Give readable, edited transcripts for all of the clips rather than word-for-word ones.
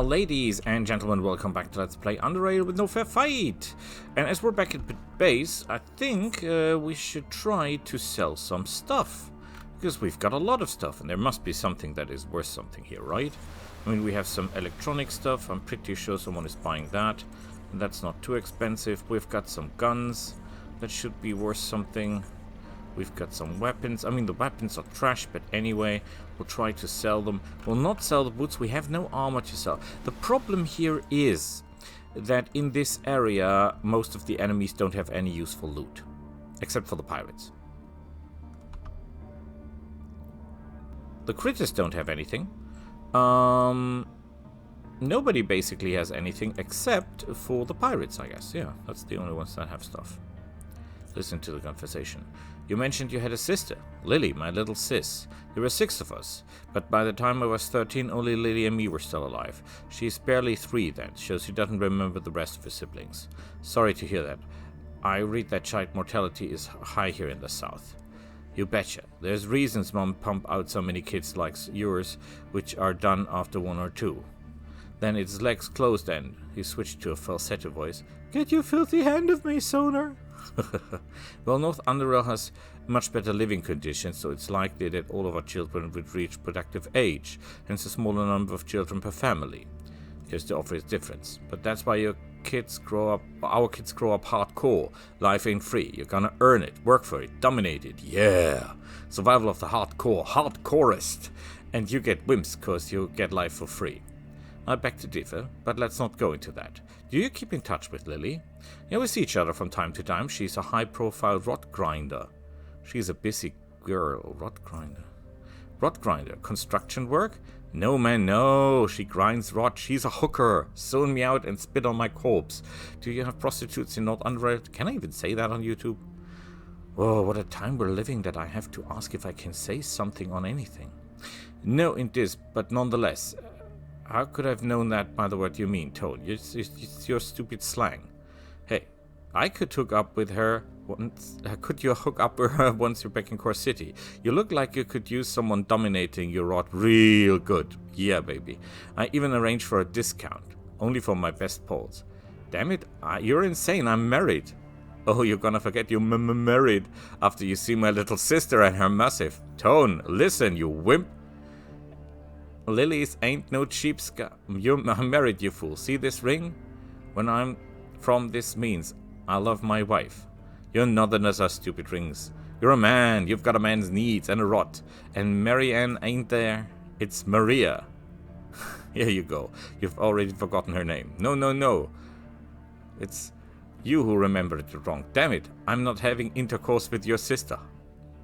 Ladies and gentlemen, welcome back to Let's Play Underrail with no fair fight. And as we're back at base, I think we should try to sell some stuff. Because we've got a lot of stuff, and there must be something that is worth something here, right? I mean, we have some electronic stuff. I'm pretty sure someone is buying that. And that's not too expensive. We've got some guns. That should be worth something. We've got some weapons. I mean, the weapons are trash, but anyway, we'll try to sell them. We'll not sell the boots. We have no armor to sell. The problem here is that in this area, most of the enemies don't have any useful loot. Except for the pirates. The critters don't have anything. Nobody basically has anything except for the pirates, I guess. Yeah, that's the only ones that have stuff. Listen to the conversation. You mentioned you had a sister, Lily, my little sis. There were 6 of us, but by the time I was 13, only Lily and me were still alive. She's barely 3 then, so she doesn't remember the rest of her siblings. Sorry to hear that. I read that child mortality is high here in the south. You betcha. There's reasons Mom pump out so many kids like yours, which are done after 1 or 2. Then its legs closed and he switched to a falsetto voice. Get your filthy hand of me, Sonar! Well, North Underrail has much better living conditions, so it's likely that all of our children would reach productive age, hence a smaller number of children per family. Here's the obvious difference. But that's why our kids grow up hardcore. Life ain't free. You're gonna earn it, work for it, dominate it. Yeah! Survival of the hardcorest. And you get wimps cause you get life for free. I beg to differ, but let's not go into that. Do you keep in touch with Lily? Yeah, we see each other from time to time. She's a high-profile rot grinder. She's a busy girl. Rot grinder. Rot grinder. Construction work? No, man, no. She grinds rot. She's a hooker. Zone me out and spit on my corpse. Do you have prostitutes in North Underrail? Can I even say that on YouTube? Oh, what a time we're living that I have to ask if I can say something on anything. No, it is, but nonetheless... How could I have known that by the word you mean, Tone? It's your stupid slang. Hey, I could hook up with her once. Could you hook up with her once you're back in Core City? You look like you could use someone dominating your rot real good. Yeah, baby. I even arranged for a discount. Only for my best poles. Damn it, you're insane. I'm married. Oh, you're gonna forget you're married after you see my little sister and her massive. Tone, listen, you wimp. Lilies ain't no cheap I'm married, you fool. See this ring? When I'm from this means I love my wife. Your northerners are stupid rings. You're a man. You've got a man's needs and a rot. And Marianne ain't there. It's Maria. Here you go. You've already forgotten her name. No. It's you who remembered it wrong. Damn it. I'm not having intercourse with your sister.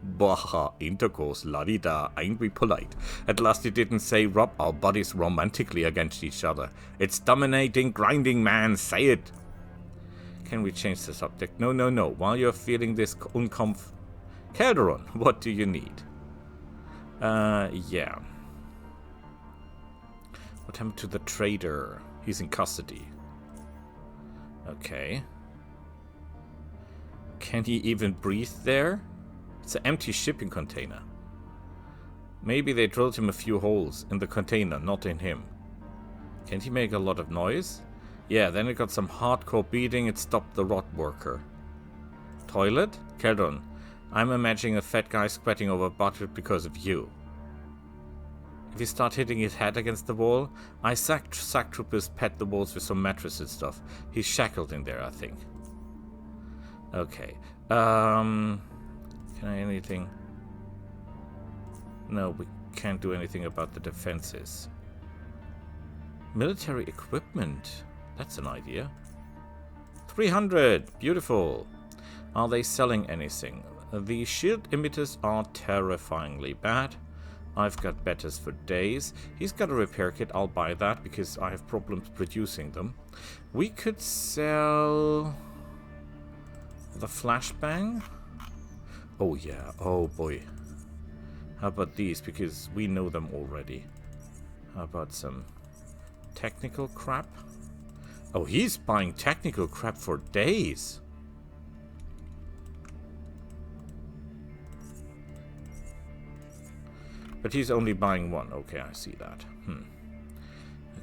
Bah, intercourse, la-di-da, ain't we polite? At last you didn't say rub our bodies romantically against each other. It's dominating, grinding, man, say it! Can we change the subject? No. While you're feeling this Calderon, what do you need? Yeah. What happened to the trader? He's in custody. Okay. Can he even breathe there? It's an empty shipping container. Maybe they drilled him a few holes in the container, not in him. Can't he make a lot of noise? Yeah, then it got some hardcore beating. It stopped the rot worker. Toilet? Keldon, I'm imagining a fat guy sweating over a bucket because of you. If you start hitting his head against the wall, I sack troopers pet the walls with some mattress and stuff. He's shackled in there, I think. Okay. Can I anything? No, we can't do anything about the defenses. Military equipment. That's an idea. 300. Beautiful. Are they selling anything? The shield emitters are terrifyingly bad. I've got betters for days. He's got a repair kit. I'll buy that because I have problems producing them. We could sell the flashbang. Oh yeah, oh boy. How about these, because we know them already. How about some technical crap? Oh, he's buying technical crap for days. But he's only buying one. Okay, I see that.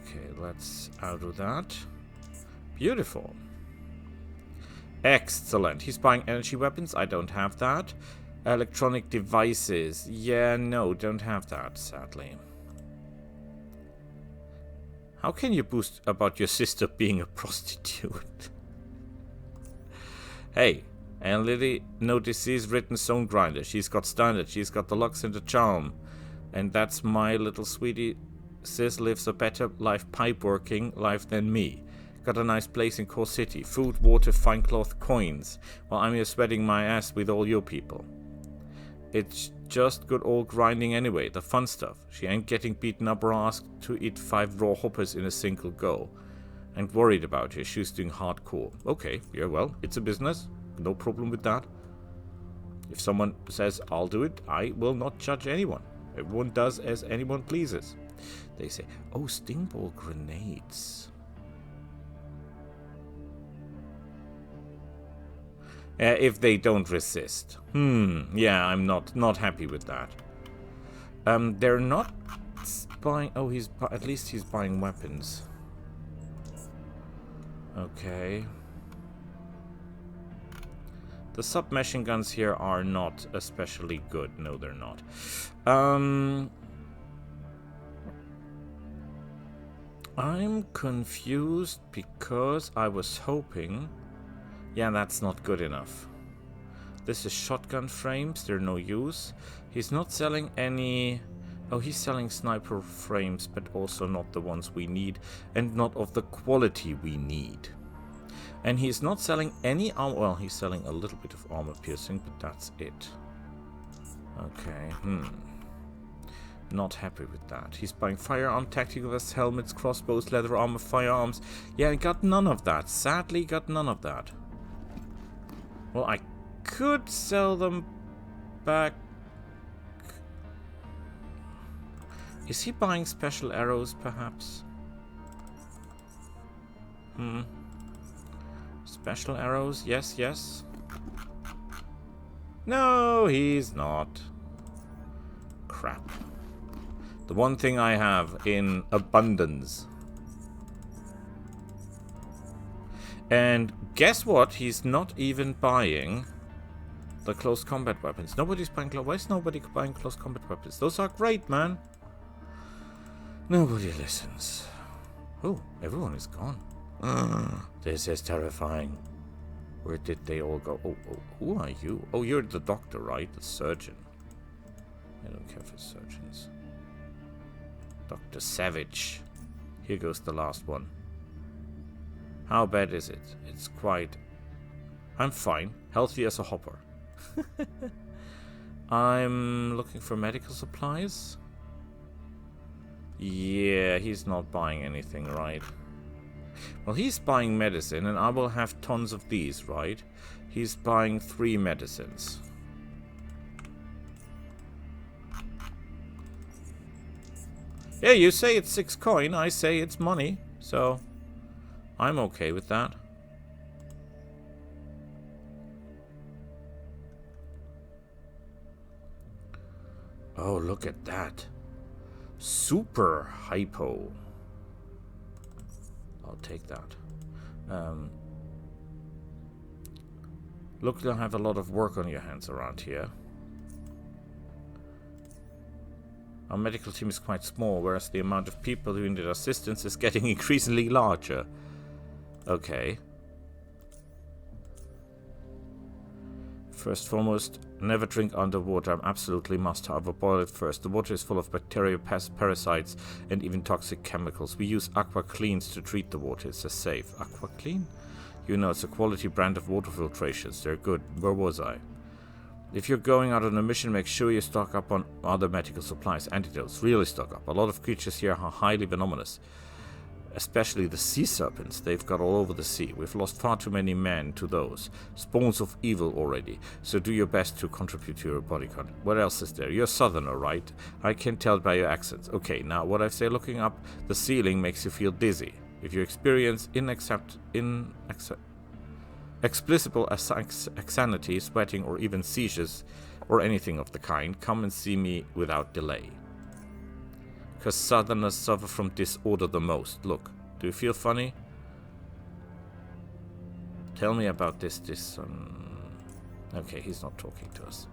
Okay, let's outdo that. Beautiful. Excellent. He's buying energy weapons. I don't have that. Electronic devices. Yeah, no, don't have that, sadly. How can you boast about your sister being a prostitute? Hey, and Lily, no disease-ridden stone grinder. She's got standard. She's got the looks and the charm. And that's my little sweetie. Sis lives a better life pipe-working life than me. Got a nice place in Core City. Food, water, fine cloth, coins. While I'm here sweating my ass with all your people. It's just good old grinding anyway. The fun stuff. She ain't getting beaten up or asked to eat 5 raw hoppers in a single go. And worried about her. She's doing hardcore. Okay, yeah, well, it's a business. No problem with that. If someone says, I'll do it, I will not judge anyone. Everyone does as anyone pleases. They say, oh, sting ball grenades. If they don't resist. Yeah, I'm not happy with that. They're not buying... Oh, at least he's buying weapons. Okay. The submachine guns here are not especially good. No, they're not. I'm confused because I was hoping... Yeah, that's not good enough. This is shotgun frames. They're no use. He's not selling any... Oh, he's selling sniper frames, but also not the ones we need. And not of the quality we need. And he's not selling any armor... Well, he's selling a little bit of armor piercing, but that's it. Okay, Not happy with that. He's buying firearm, tactical vests, helmets, crossbows, leather armor, firearms. Yeah, I got none of that. Sadly, got none of that. Well, I could sell them back. Is he buying special arrows, perhaps? Special arrows? Yes, yes. No, he's not. Crap. The one thing I have in abundance. And guess what? He's not even buying the close combat weapons. Nobody's buying why is nobody buying close combat weapons? Those are great, man. Nobody listens. Oh, everyone is gone. This is terrifying. Where did they all go? Oh, who are you? Oh, you're the doctor, right? The surgeon. I don't care for surgeons. Dr. Savage. Here goes the last one. How bad is it? It's quite... I'm fine. Healthy as a hopper. I'm looking for medical supplies. Yeah, he's not buying anything, right? Well, he's buying medicine, and I will have tons of these, right? He's buying 3 medicines. Yeah, you say it's 6 coin, I say it's money, so I'm okay with that. Oh, look at that. Super hypo. I'll take that. Look, you'll have a lot of work on your hands around here. Our medical team is quite small, whereas the amount of people who need assistance is getting increasingly larger. Okay. First foremost, never drink underwater. I'm absolutely must, however, boil it first. The water is full of bacteria, parasites, and even toxic chemicals. We use Aqua Cleans to treat the water. It's safe. Aqua Clean? You know, it's a quality brand of water filtrations. They're good. Where was I? If you're going out on a mission, make sure you stock up on other medical supplies, antidotes. Really stock up. A lot of creatures here are highly venomous. Especially the sea serpents they've got all over the sea. We've lost far too many men to those. Spawns of evil already. So do your best to contribute to your body count. What else is there? You're a southerner, right? I can tell by your accents. Okay, now what I say looking up the ceiling makes you feel dizzy. If you experience explicable anxiety, sweating, or even seizures, or anything of the kind, come and see me without delay. Because Southerners suffer from disorder the most. Look, do you feel funny? Tell me about this. Okay, he's not talking to us.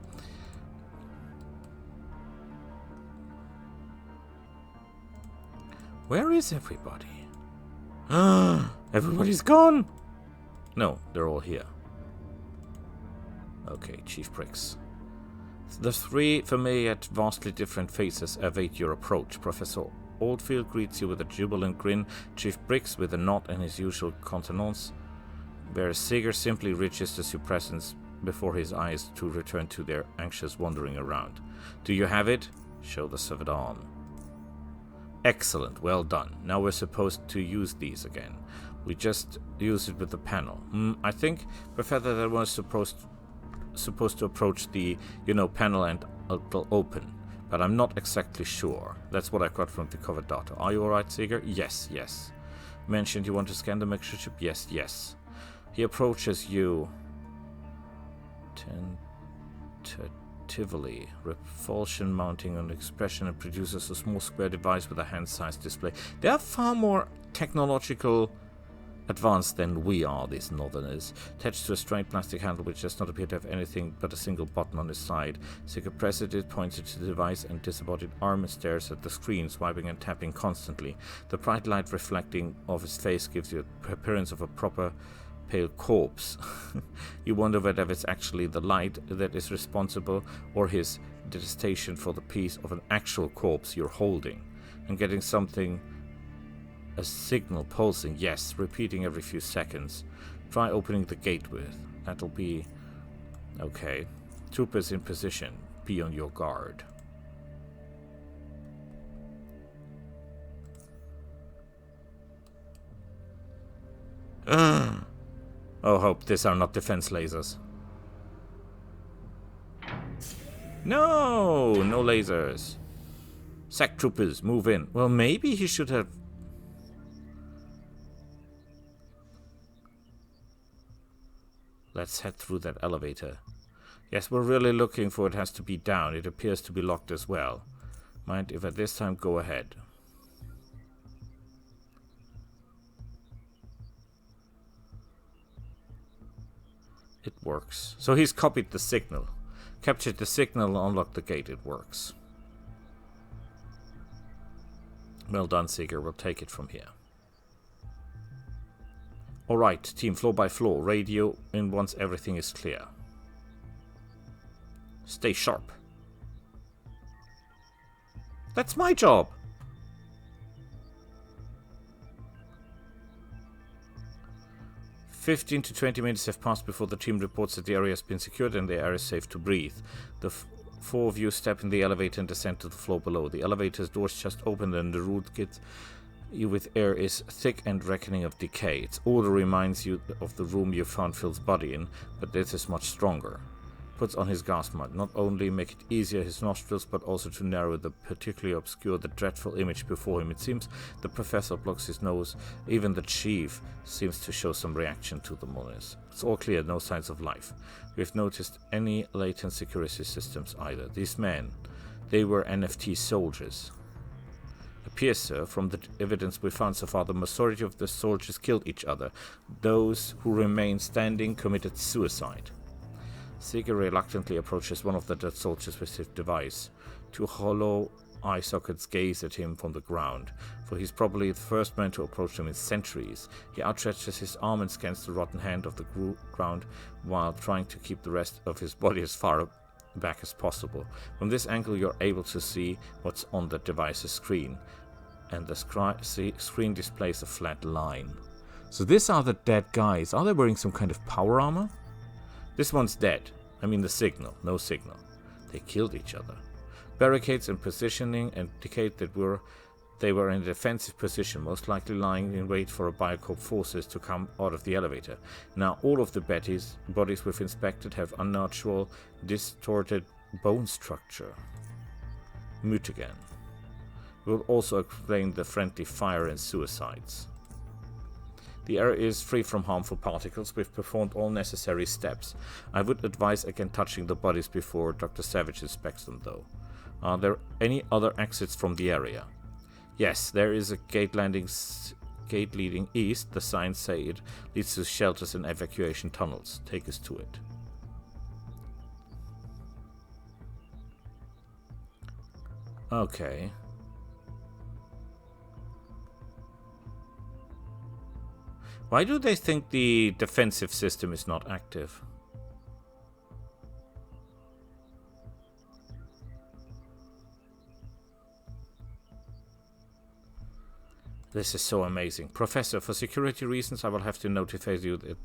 Where is everybody? Everybody's gone! No, they're all here. Okay, Chief Briggs. The three familiar yet vastly different faces await your approach. Professor Oldfield greets you with a jubilant grin, Chief Briggs with a nod and his usual countenance, whereas Seeger simply registers your presence before his eyes to return to their anxious wandering around. Do you have it? Show the Savadon. Excellent, well done. Now we're supposed to use these again. We just used it with the panel. I think, Professor, that was supposed to approach the, panel and it'll open. But I'm not exactly sure. That's what I got from the cover data. Are you alright, Seeger? Yes. Mentioned you want to scan the mixture chip? Yes. He approaches you tentatively, repulsion mounting on expression, and produces a small square device with a hand-sized display. They are far more technological advanced than we are, these northerners. Attached to a straight plastic handle which does not appear to have anything but a single button on its side. Seeker presses it, points to the device and disembodied arm, and stares at the screen, swiping and tapping constantly. The bright light reflecting off his face gives you the appearance of a proper pale corpse. You wonder whether it's actually the light that is responsible or his detestation for the piece of an actual corpse you're holding. And getting something, a signal pulsing, yes, repeating every few seconds. Try opening the gate with. That'll be... Okay. Troopers in position. Be on your guard. Oh, hope these are not defense lasers. No lasers. SAC troopers, move in. Well, maybe he should have... Let's head through that elevator. Yes, we're really looking for it. Has to be down. It appears to be locked as well. Mind if at this time go ahead. It works. So he's copied the signal. Captured the signal, unlocked the gate. It works. Well done, Seeger. We'll take it from here. Alright, team, floor by floor. Radio in once everything is clear. Stay sharp. That's my job. "15 to 20 minutes have passed before the team reports that the area has been secured and the area is safe to breathe. The four of you step in the elevator and descend to the floor below. The elevator's doors just opened and the route gets you with air is thick and reckoning of decay. Its odor reminds you of the room you found Phil's body in, but this is much stronger. Puts on his gas mask, not only make it easier his nostrils, but also to narrow the particularly obscure, the dreadful image before him. It seems the professor blocks his nose. Even the chief seems to show some reaction to the noise. It's all clear, no signs of life. We've noticed any latent security systems either. These men, they were NFT soldiers. Appears, sir, from the evidence we found so far, the majority of the soldiers killed each other. Those who remained standing committed suicide. Seeger reluctantly approaches one of the dead soldiers with his device. Two hollow eye sockets gaze at him from the ground, for he's probably the first man to approach them in centuries. He outstretches his arm and scans the rotten hand of the ground while trying to keep the rest of his body as far back as possible. From this angle you're able to see what's on the device's screen, and the screen displays a flat line. So these are the dead guys. Are they wearing some kind of power armor? This one's dead. I mean the signal. No signal. They killed each other. Barricades and positioning indicate that they were in a defensive position, most likely lying in wait for a Biocorp forces to come out of the elevator. Now all of the bodies we've inspected have unnatural, distorted bone structure. Mutagen. Will also explain the friendly fire and suicides. The area is free from harmful particles. We've performed all necessary steps. I would advise against touching the bodies before Dr. Savage inspects them, though. Are there any other exits from the area? Yes, there is a gate leading east. The signs say it leads to shelters and evacuation tunnels. Take us to it. Okay. Why do they think the defensive system is not active? This is so amazing. Professor, for security reasons, I will have to notify you that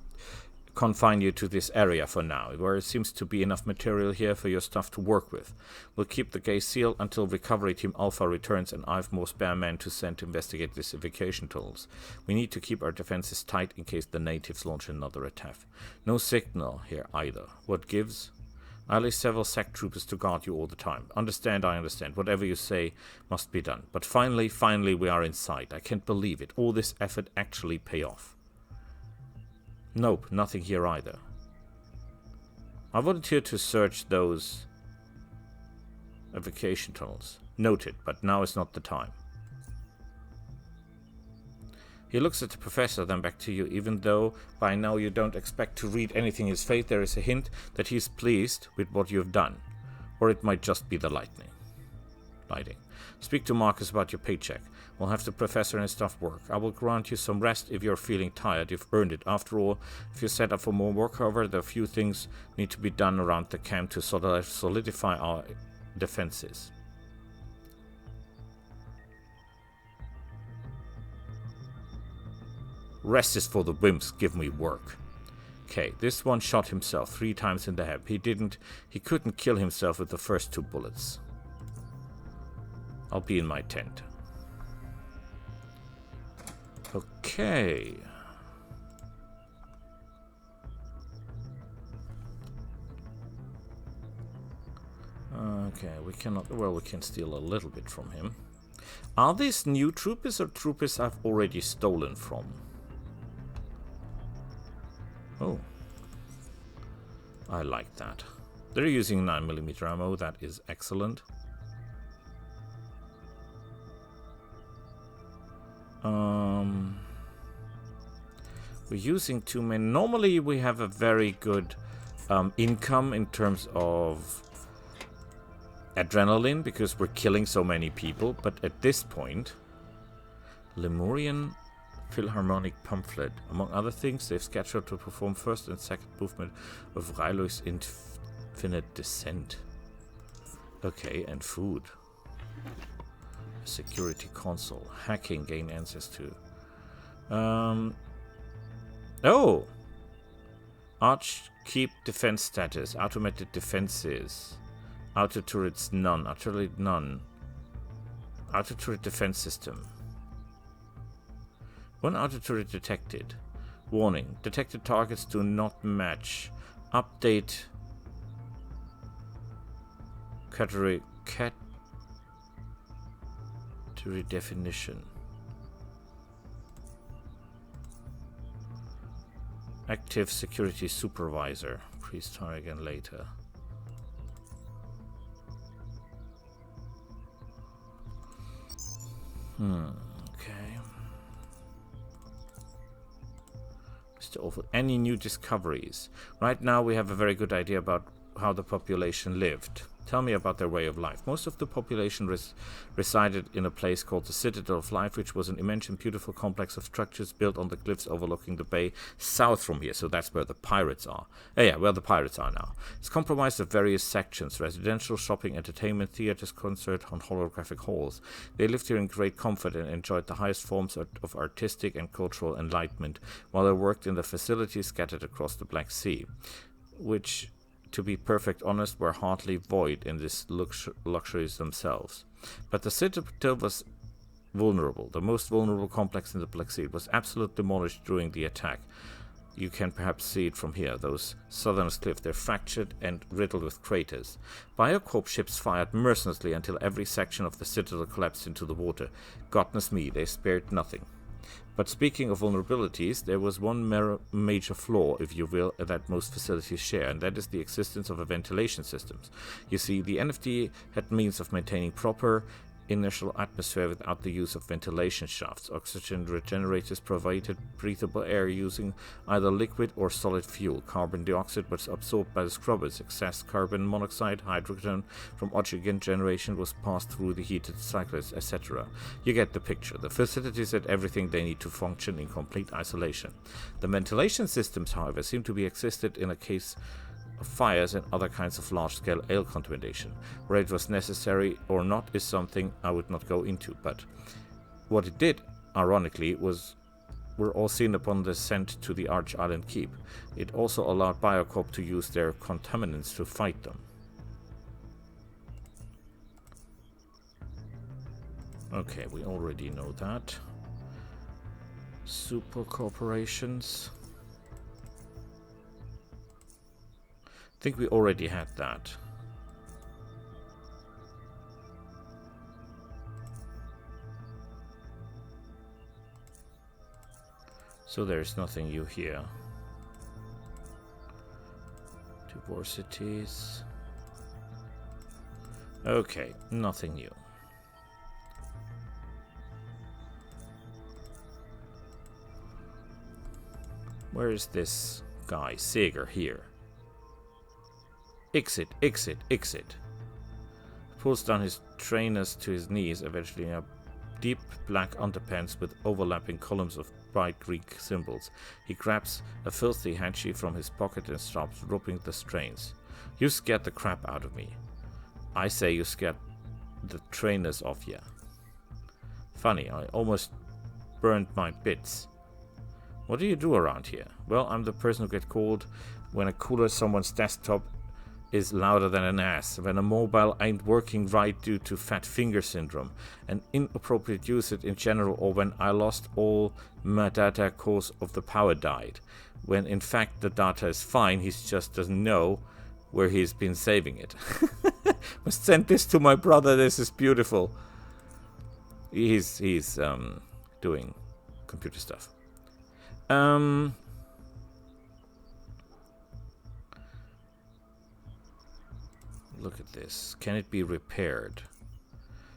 confine you to this area for now, where it seems to be enough material here for your stuff to work with. We'll keep the gate sealed until Recovery Team Alpha returns and I've more spare men to send to investigate these evacuation tunnels. We need to keep our defenses tight in case the natives launch another attack. No signal here either. What gives? I leave several SAC troopers to guard you all the time. Understand, I understand. Whatever you say must be done. But finally, we are in sight. I can't believe it. All this effort actually pay off. Nope, nothing here either. I volunteered to search those evacuation tunnels. Noted, but now is not the time. He looks at the professor, then back to you. Even though by now you don't expect to read anything in his face, there is a hint that he's pleased with what you've done. Or it might just be the lighting. Speak to Marcus about your paycheck. We'll have the professor and his stuff work. I will grant you some rest if you're feeling tired. You've earned it. After all, if you're set up for more work, however, there are a few things need to be done around the camp to solidify our defenses. Rest is for the wimps. Give me work. Okay, this one shot himself 3 times in the head. He couldn't kill himself with the first 2 bullets. I'll be in my tent. Okay. Okay, we cannot... Well, we can steal a little bit from him. Are these new troopers or troopers I've already stolen from? Oh. I like that. They're using 9mm ammo. That is excellent. We're using 2 men. Normally we have a very good income in terms of adrenaline because we're killing so many people, but at this point, Lemurian Philharmonic pamphlet. Among other things, they've scheduled to perform first and second movement of Railo's Infinite Descent. Okay, and food. Security console. Hacking, gain access to. Oh! Arch keep defense status. Automated defenses. Auto turrets none. Artillery none. Auto turret defense system. 1 auto turret detected. Warning. Detected targets do not match. Update. Category definition. Active security supervisor. Please try again later. Okay. Mr. Awful. Any new discoveries? Right now we have a very good idea about how the population lived. Tell me about their way of life. Most of the population resided in a place called the Citadel of Life, which was an immense and beautiful complex of structures built on the cliffs overlooking the bay south from here. So that's where the pirates are. Where the pirates are now. It's comprised of various sections: residential, shopping, entertainment, theaters, concert, and holographic halls. They lived here in great comfort and enjoyed the highest forms of artistic and cultural enlightenment, while they worked in the facilities scattered across the Black Sea, which, to be perfect honest, were hardly void in these luxuries themselves. But the Citadel was vulnerable. The most vulnerable complex in the Black Sea. It was absolutely demolished during the attack. You can perhaps see it from here. Those southern cliffs, they're fractured and riddled with craters. Biocorp ships fired mercilessly until every section of the Citadel collapsed into the water. Goodness me, they spared nothing. But speaking of vulnerabilities, there was one major flaw, if you will, that most facilities share, and that is the existence of a ventilation systems. You see, the NFD had means of maintaining proper inertial atmosphere without the use of ventilation shafts. Oxygen regenerators provided breathable air using either liquid or solid fuel. Carbon dioxide was absorbed by the scrubbers. Excess carbon monoxide, hydrogen from oxygen generation was passed through the heated cycles, etc. You get the picture. The facilities had everything they need to function in complete isolation. The ventilation systems, however, seem to be existed in a case of fires and other kinds of large-scale oil contamination. Whether it was necessary or not is something I would not go into, but what it did, ironically, were all seen upon the ascent to the Arch Island Keep. It also allowed Biocorp to use their contaminants to fight them. Okay, we already know that. Super corporations. I think we already had that. So there's nothing new here. Diversities. Okay, nothing new. Where is this guy? Seeger here. Exit, exit, exit. Pulls down his trainers to his knees, eventually in a deep black underpants with overlapping columns of bright Greek symbols. He grabs a filthy handkerchief from his pocket and starts rubbing the strains. You scared the crap out of me. I say you scared the trainers off ya. Funny, I almost burned my bits. What do you do around here? Well, I'm the person who gets called when a cooler someone's desktop is louder than an ass, when a mobile ain't working right due to fat finger syndrome, and inappropriate usage in general, or when I lost all my data cause of the power died. When in fact the data is fine, he just doesn't know where he's been saving it. Must send this to my brother, this is beautiful. He's doing computer stuff. Look at this. Can it be repaired?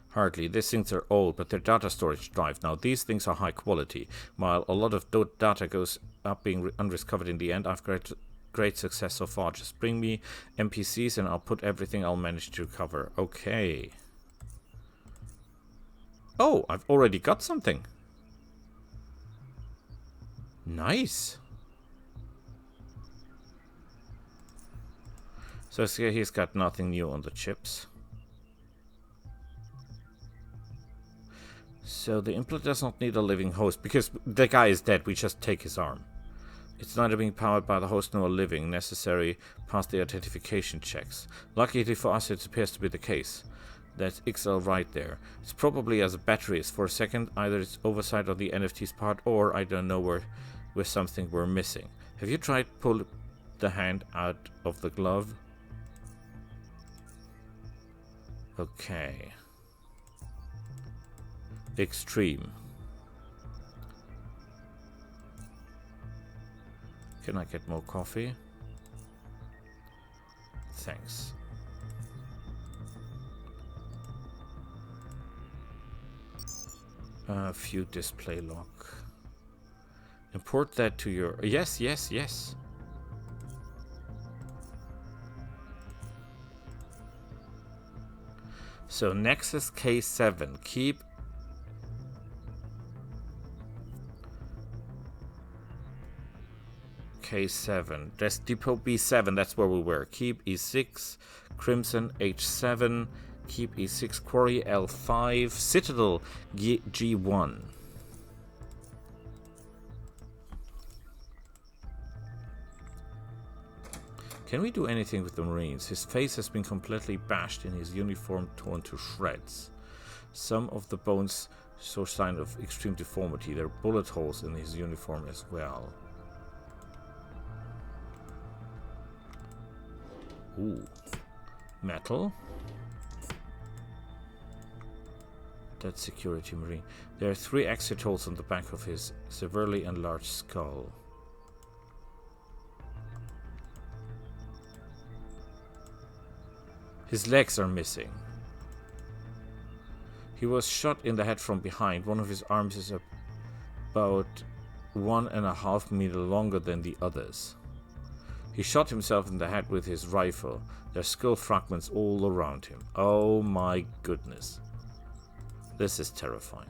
Hardly. These things are old, but they're data storage drive. Now, these things are high quality. While a lot of data goes up being undiscovered in the end, I've got great success so far. Just bring me NPCs and I'll put everything I'll manage to recover. Okay. Oh, I've already got something. Nice. So he's got nothing new on the chips. So the implant does not need a living host because the guy is dead. We just take his arm. It's neither being powered by the host nor living, necessary past the identification checks. Luckily for us, it appears to be the case. That's XL right there. It's probably as a battery is. For a second, either it's oversight on the NFT's part, or I don't know where something we're missing. Have you tried pull the hand out of the glove? Okay. Extreme. Can I get more coffee? Thanks. View display lock. Import that to your... Yes, yes, yes. So Nexus K7. Keep... K7. That's Depot B7. That's where we were. Keep E6. Crimson H7. Keep E6. Quarry L5. Citadel G1. Can we do anything with the Marines? His face has been completely bashed and his uniform torn to shreds. Some of the bones show sign of extreme deformity. There are bullet holes in his uniform as well. Ooh. Metal. Dead security Marine. There are 3 exit holes on the back of his severely enlarged skull. His legs are missing. He was shot in the head from behind. One of his arms is about 1.5 meters longer than the others. He shot himself in the head with his rifle. There's skull fragments all around him. Oh my goodness. This is terrifying.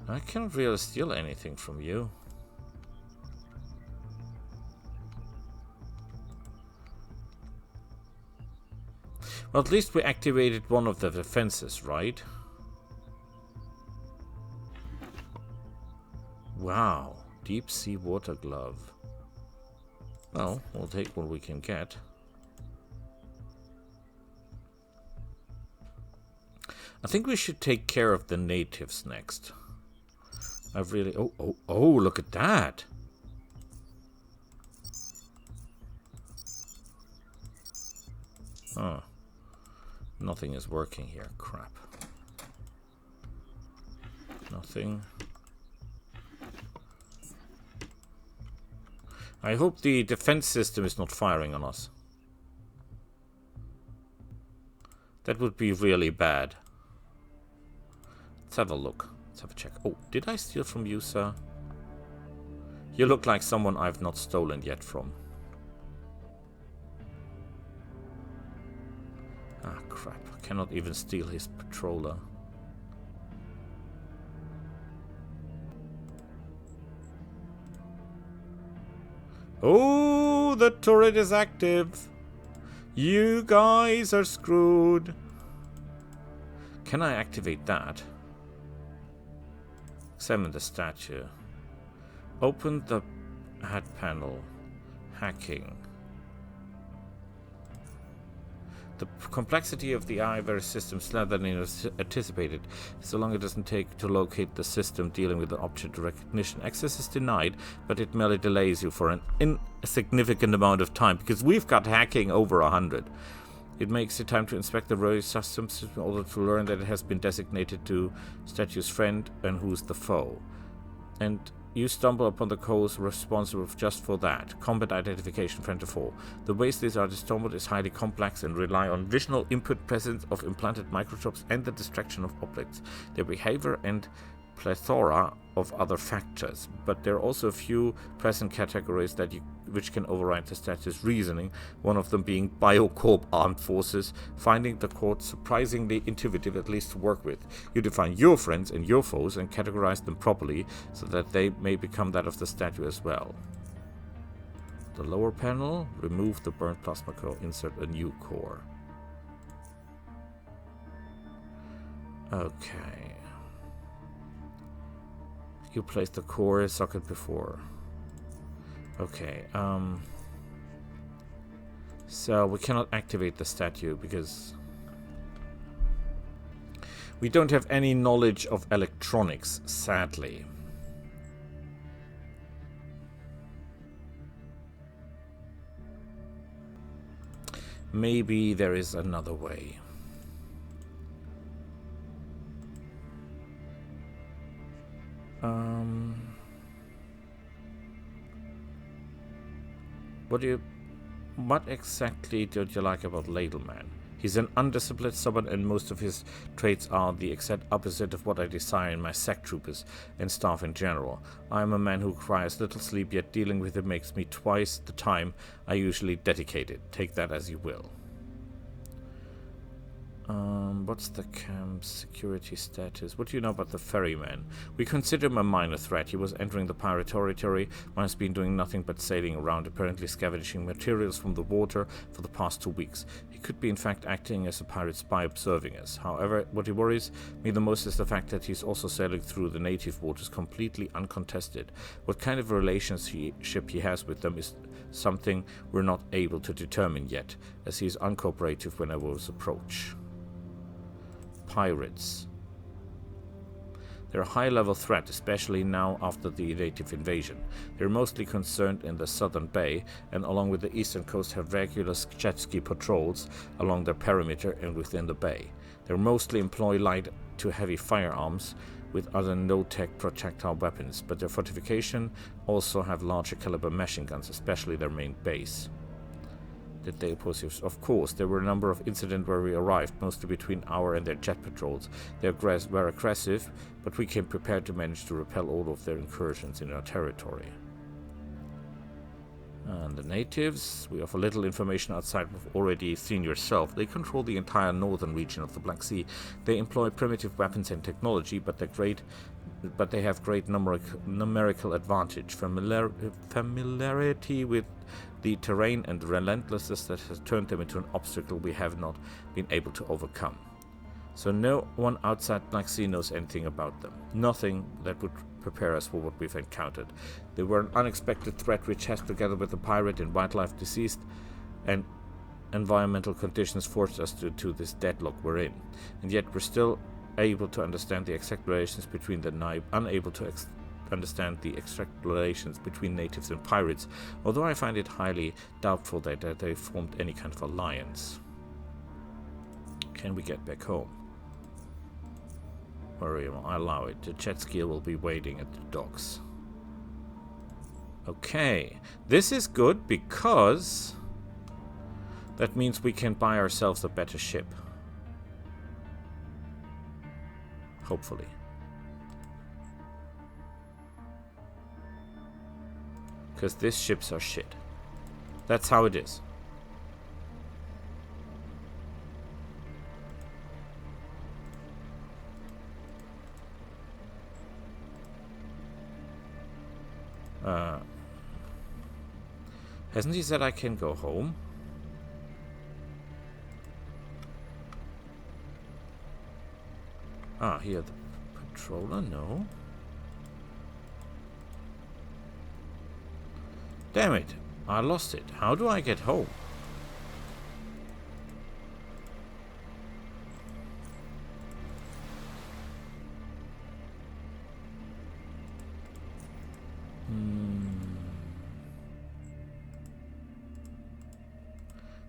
I cannot really steal anything from you. Well, at least we activated one of the defenses, right? Wow, deep sea water glove. Well, we'll take what we can get. I think we should take care of the natives next. I've really... Oh, look at that! Oh. Nothing is working here. Crap. Nothing. I hope the defense system is not firing on us. That would be really bad. Let's have a look. Let's have a check. Oh, did I steal from you, sir? You look like someone I've not stolen yet from. Ah, crap. I cannot even steal his patroller. Oh, the turret is active. You guys are screwed. Can I activate that? Examine the statue. Open the head panel. Hacking. The complexity of the ivory system is less than anticipated. So long it doesn't take to locate the system dealing with the object recognition. Access is denied, but it merely delays you for an insignificant amount of time, because we've got hacking over 100. It makes it time to inspect the road systems in order to learn that it has been designated to statue's friend and who's the foe. And you stumble upon the codes responsible just for that. Combat identification, friend to foe. The ways these are distorted is highly complex and rely on visual input, presence of implanted microchips, and the distraction of objects, their behavior, and plethora of other factors. But there are also a few present categories which can override the statue's reasoning, one of them being Biocorp armed forces, finding the code surprisingly intuitive, at least to work with. You define your friends and your foes and categorize them properly so that they may become that of the statue as well. The lower panel, remove the burnt plasma core, insert a new core. Okay. You placed the core socket before. Okay, so we cannot activate the statue because we don't have any knowledge of electronics, sadly. Maybe there is another way. What exactly don't you like about Ladleman? He's an undisciplined, stubborn, and most of his traits are the exact opposite of what I desire in my sack troopers and staff in general. I am a man who requires little sleep, yet dealing with it makes me twice the time I usually dedicate it. Take that as you will. What's the camp's security status? What do you know about the ferryman? We consider him a minor threat. He was entering the pirate territory when he's been doing nothing but sailing around, apparently scavenging materials from the water for the past 2 weeks. He could be in fact acting as a pirate spy observing us. However, what worries me the most is the fact that he's also sailing through the native waters completely uncontested. What kind of relationship he has with them is something we're not able to determine yet, as he is uncooperative whenever we approach. Pirates. They're a high-level threat, especially now after the native invasion. They're mostly concerned in the southern bay, and along with the eastern coast have regular jet ski patrols along their perimeter and within the bay. They mostly employ light to heavy firearms, with other no-tech projectile weapons, but their fortification also have larger caliber machine guns, especially their main base. Did they oppose you? Of course, there were a number of incidents where we arrived, mostly between our and their jet patrols. They were aggressive, but we came prepared to manage to repel all of their incursions in our territory. And the natives, we offer little information outside what you've already seen yourself. They control the entire northern region of the Black Sea. They employ primitive weapons and technology, but they have great numerical advantage. Familiarity with the terrain and the relentlessness that has turned them into an obstacle we have not been able to overcome. So no one outside Black Sea knows anything about them. Nothing that would prepare us for what we've encountered. They were an unexpected threat which has, together with the pirate and wildlife disease and environmental conditions, forced us to this deadlock we're in. And yet we're still able to understand the exact relations between unable to understand the exact relations between natives and pirates, although I find it highly doubtful that they formed any kind of alliance. Can we get back home? I allow it. The jet ski will be waiting at the docks. Okay. This is good because that means we can buy ourselves a better ship. Hopefully. Because these ships are shit. That's how it is. Hasn't he said I can go home? Ah, here the patroller? No. Damn it, I lost it. How do I get home?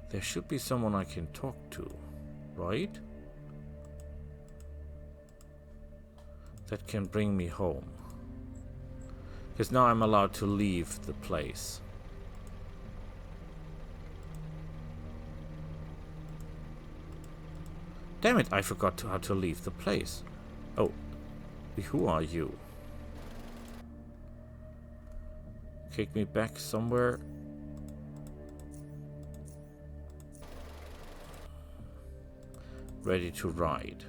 There should be someone I can talk to, right? That can bring me home. Because now I'm allowed to leave the place. Damn it, I forgot how to leave the place. Oh, who are you? Kick me back somewhere. Ready to ride.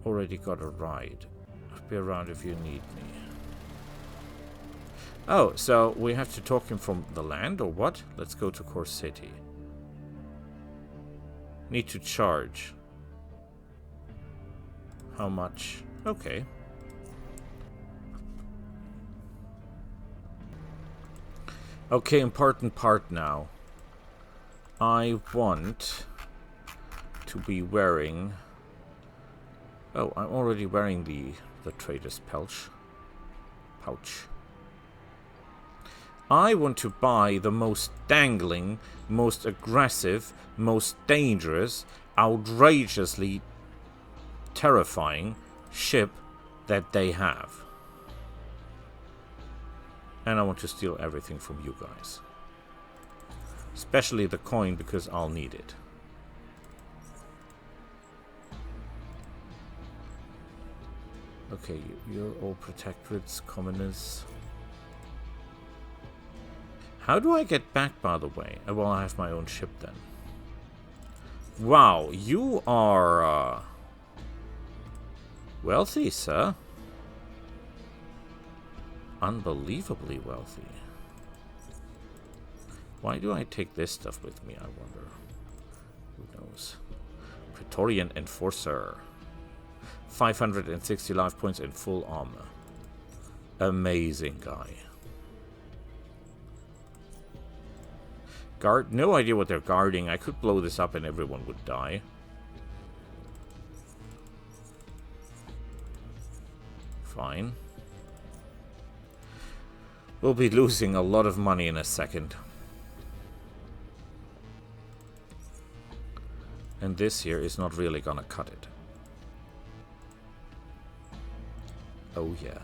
Already got a ride. I'll be around if you need me. Oh, so we have to talk him from the land or what? Let's go to Core City. Need to charge. How much? Okay. Okay, important part now. I want to be wearing... Oh, I'm already wearing the trader's pouch. I want to buy the most dangling, most aggressive, most dangerous, outrageously terrifying ship that they have. And I want to steal everything from you guys. Especially the coin, because I'll need it. Okay, you're all protectorates, commoners. How do I get back, by the way? Well, I have my own ship then. Wow, you are wealthy, sir. Unbelievably wealthy. Why do I take this stuff with me, I wonder? Who knows? Praetorian Enforcer. 560 life points in full armor. Amazing guy. Guard, no idea what they're guarding. I could blow this up and everyone would die. Fine. We'll be losing a lot of money in a second. And this here is not really gonna cut it. Oh yeah.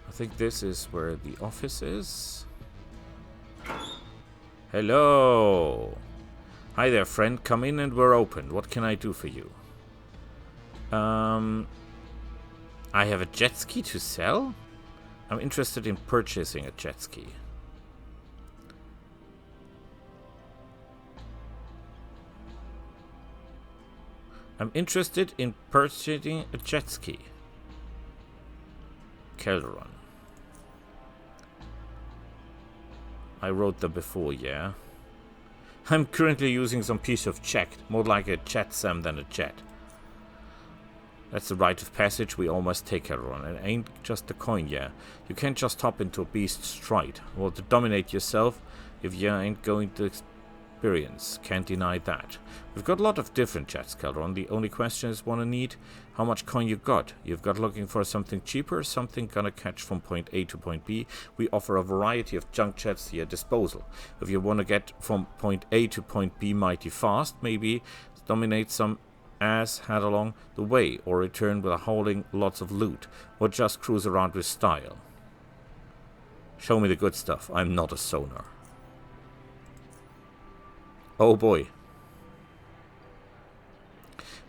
I think this is where the office is. Hello! Hi there, friend. Come in and we're open. What can I do for you? I have a jet ski to sell? I'm interested in purchasing a jet ski. I'm interested in purchasing a jet ski. Calderon. I wrote them before, yeah. I'm currently using some piece of check, more like a jetsam than a jet. That's the rite of passage we all must take, Calderon. It ain't just a coin, yeah. You can't just hop into a beast's stride. Well, to dominate yourself, if you ain't going to experience. Can't deny that. We've got a lot of different jets, Calderon. The only question is wanna need how much coin you got. You've got looking for something cheaper, something gonna catch from point A to point B. We offer a variety of junk jets to your disposal. If you wanna get from point A to point B mighty fast, maybe dominate some ass had along the way, or return with a hauling lots of loot, or just cruise around with style. Show me the good stuff. I'm not a sonar. Oh boy.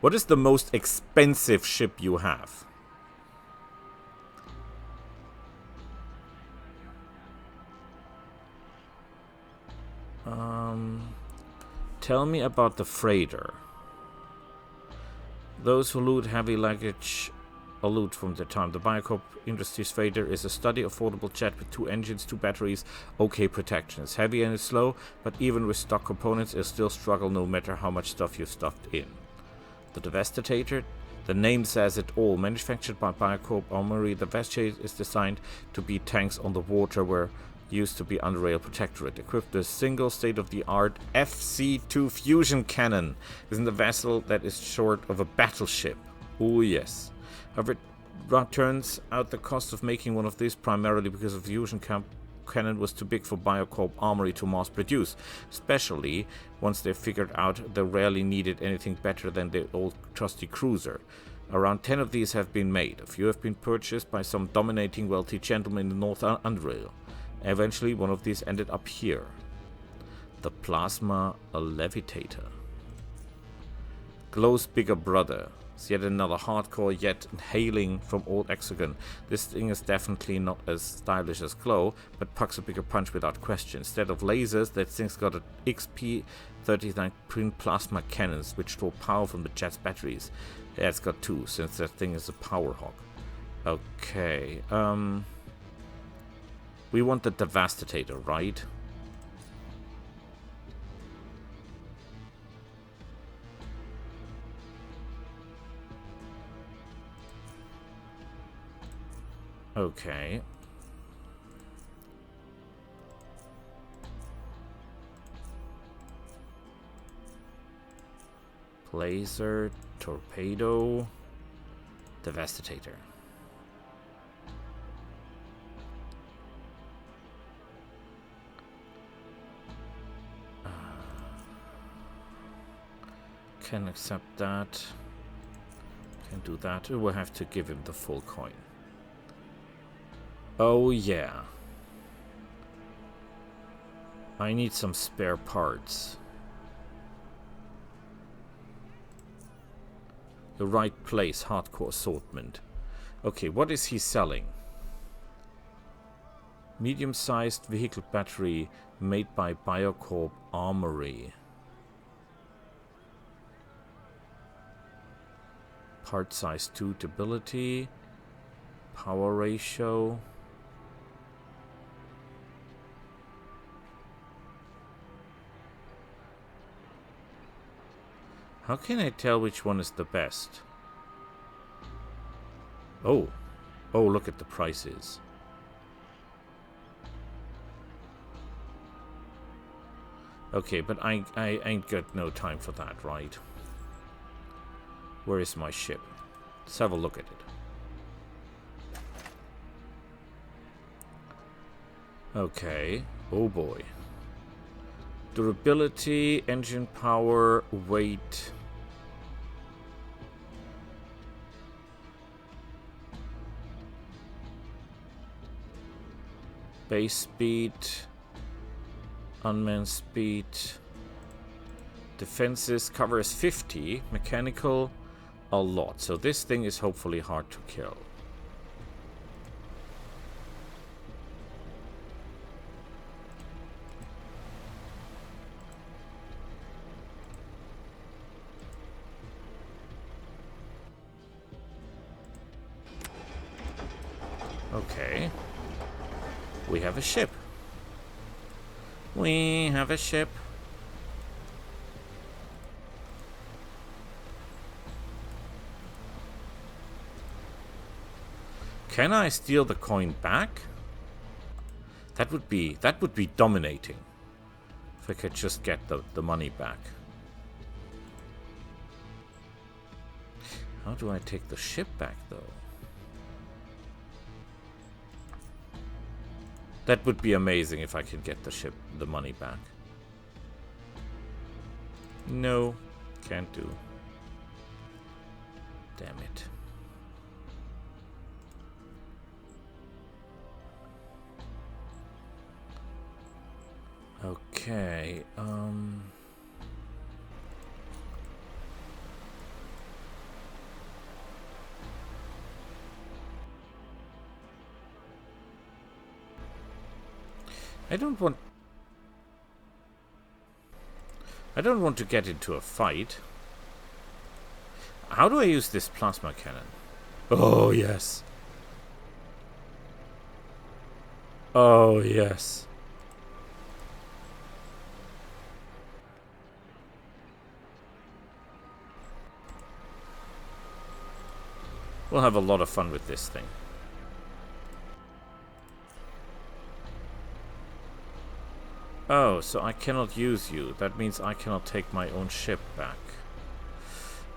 What is the most expensive ship you have? Tell me about the freighter. Those who loot heavy luggage or loot from the time. The Biocorp Industries freighter is a sturdy, affordable jet with 2 engines, 2 batteries, okay protection. It's heavy and it's slow, but even with stock components, it'll still struggle no matter how much stuff you've stuffed in. The Devastator, the name says it all. Manufactured by Biocorp Armory, the Devastator is designed to beat tanks on the water where used to be Underrail Protectorate. Equipped with a single state-of-the-art FC-2 fusion cannon. Isn't a vessel that is short of a battleship. Oh yes. However, it turns out the cost of making one of these, primarily because of fusion cannon, was too big for Biocorp Armory to mass produce, especially once they figured out they rarely needed anything better than the old trusty cruiser. Around 10 of these have been made. A few have been purchased by some dominating wealthy gentleman in the North Underrail. Eventually, one of these ended up here. The Plasma Levitator. Glow's bigger brother. It's yet another hardcore yet hailing from old Hexagon. This thing is definitely not as stylish as Glow, but packs a bigger punch without question. Instead of lasers, that thing's got an XP-39 twin plasma cannons, which draw power from the jet's batteries. Yeah, it's got 2, since that thing is a power hog. Okay, we want the Devastator, right? Okay. Blazer, torpedo, Devastator. Can accept that. Can do that. We'll have to give him the full coin. Oh yeah. I need some spare parts. The right place, hardcore assortment. Okay, what is he selling? Medium-sized vehicle battery made by Biocorp Armory. Part size 2, stability, power ratio. How can I tell which one is the best? Oh, look at the prices. Okay, but I ain't got no time for that, right? Where is my ship? Let's have a look at it. Okay. Oh boy. Durability, engine power, weight. Base speed. Unmanned speed. Defenses, cover is 50. Mechanical, a lot. So this thing is hopefully hard to kill. Okay. We have a ship. We have a ship. Can I steal the coin back? That would be dominating. If I could just get the money back. How do I take the ship back though? That would be amazing if I could get the money back. No, can't do. Damn it. Okay, I don't want to get into a fight. How do I use this plasma cannon? Oh, yes. Oh, yes. We'll have a lot of fun with this thing. Oh, so I cannot use you. That means I cannot take my own ship back.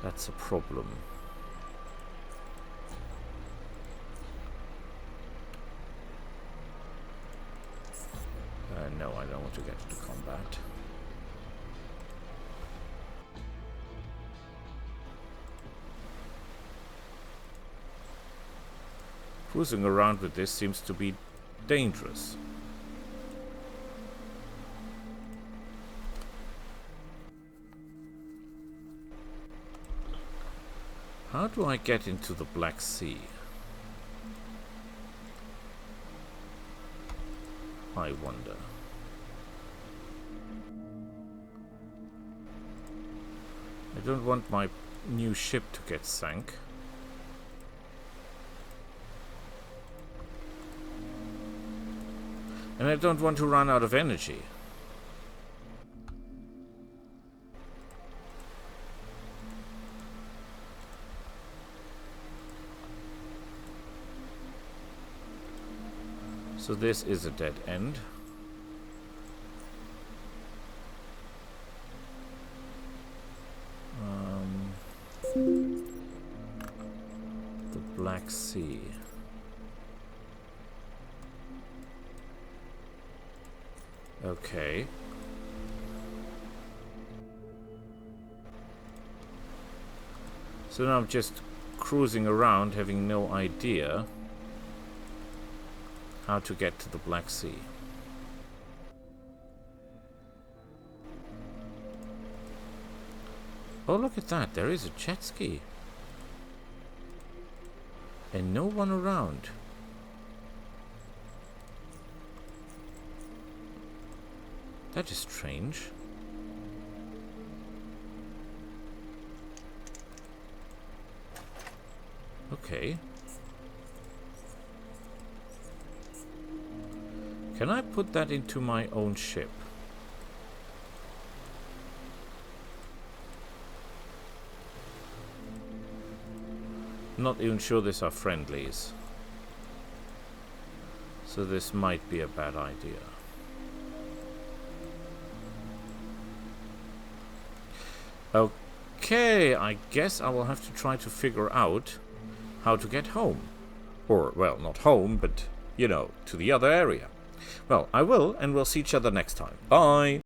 That's a problem. No, I don't want to get into combat. Cruising around with this seems to be dangerous. How do I get into the Black Sea? I wonder. I don't want my new ship to get sank. And I don't want to run out of energy. So this is a dead end. The Black Sea. Okay. So now I'm just cruising around having no idea how to get to the Black Sea. Oh, look at that. There is a jet ski. And no one around. That is strange. Okay. Can I put that into my own ship? Not even sure these are friendlies. So this might be a bad idea. Okay, I guess I will have to try to figure out how to get home. Or, well, not home, but, you know, to the other area. Well, I will, and we'll see each other next time. Bye!